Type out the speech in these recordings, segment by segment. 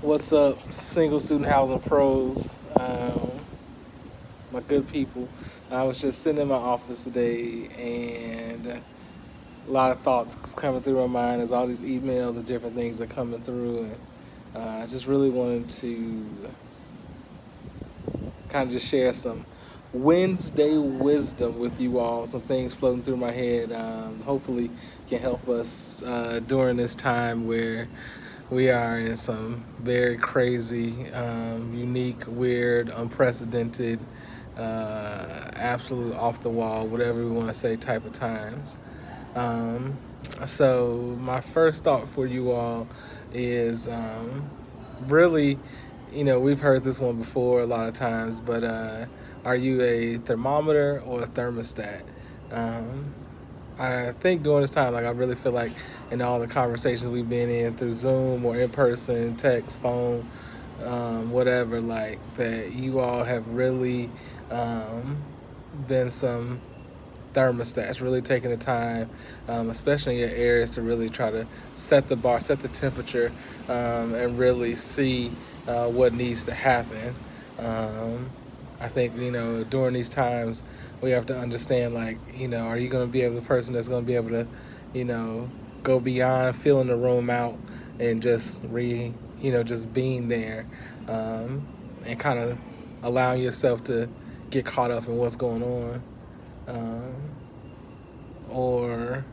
What's up, single student housing pros? My good people. I was just sitting in my office today, and a lot of thoughts coming through my mind as all these emails and different things are coming through, and I just really wanted to kind of just share some Wednesday wisdom with you all. Some things floating through my head. Hopefully, can help us during this time where we are in some very crazy, unique, weird, unprecedented, absolute off the wall, whatever we want to say, type of times. Um, so, my first thought for you all is really, we've heard this one before a lot of times, but are you a thermometer or a thermostat? Um, I think during this time, like I really feel like in all the conversations we've been in through Zoom or in person, text, phone, whatever, like that you all have really um, been some thermostats, really taking the time, especially in your areas, to really try to set the bar, set the temperature, and really see what needs to happen. Um, I think during these times we have to understand, like, are you going to be able the person that's going to be able to, you know, go beyond filling the room out and just just being there, and kind of allowing yourself to get caught up in what's going on, um, or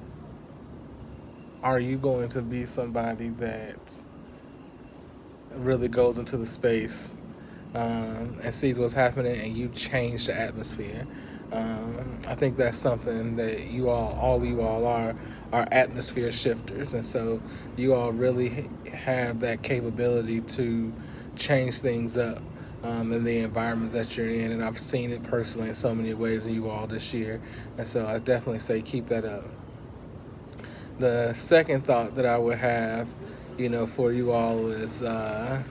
are you going to be somebody that really goes into the space, and sees what's happening, and you change the atmosphere? I think that's something that all you all are atmosphere shifters, and so you all really have that capability to change things up, in the environment that you're in. And I've seen it personally in so many ways in you all this year, and so I definitely say keep that up. The second thought that I would have, for you all is kind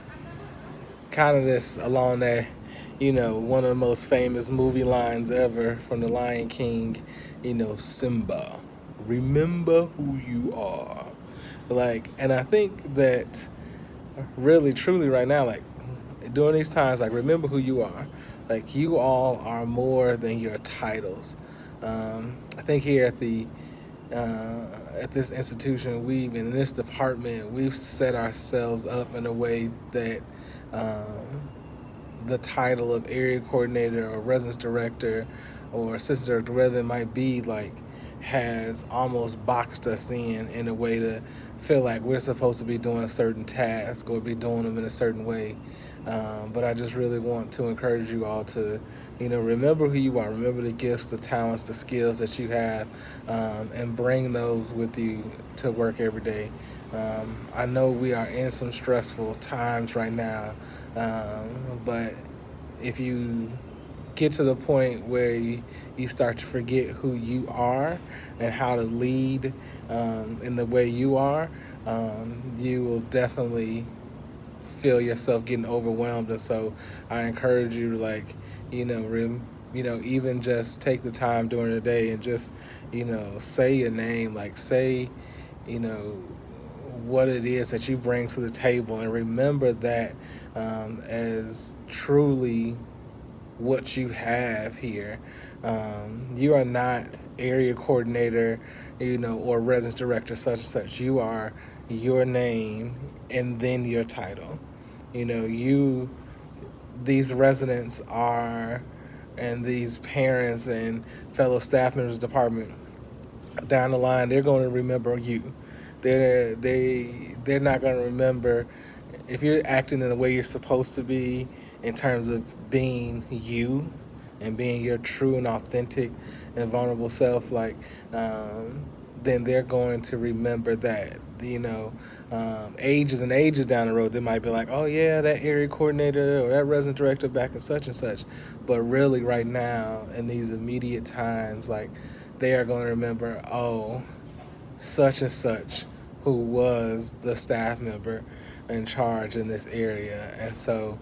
of this along that, one of the most famous movie lines ever from The Lion King, Simba, remember who you are. Like, and I think that really, truly right now, like, during these times, like, remember who you are. Like, you all are more than your titles. I think here at this institution, in this department, we've set ourselves up in a way that the title of area coordinator or residence director or assistant director, whatever it might be, like, has almost boxed us in a way to feel like we're supposed to be doing a certain task or be doing them in a certain way. But I just really want to encourage you all to, remember who you are, remember the gifts, the talents, the skills that you have, and bring those with you to work every day. I know we are in some stressful times right now, but if you get to the point where you start to forget who you are and how to lead, in the way you are, you will definitely feel yourself getting overwhelmed. And so I encourage you to, like, even just take the time during the day and just, say your name, like, say, you know, what it is that you bring to the table, and remember that, as truly what you have here. You are not area coordinator, or residence director, such and such. You are your name and then your title. You these residents are, and these parents and fellow staff members of the department, down the line, they're going to remember you. They're not going to remember if you're acting in the way you're supposed to be, in terms of being you and being your true and authentic and vulnerable self. Like, then they're going to remember that. Ages and ages down the road, they might be like, oh yeah, that area coordinator or that resident director back in such and such. But really, right now, in these immediate times, like, they are going to remember, oh, such and such, who was the staff member in charge in this area. And so,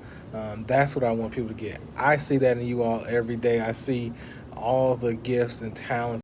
that's what I want people to get. I see that in you all every day. I see all the gifts and talents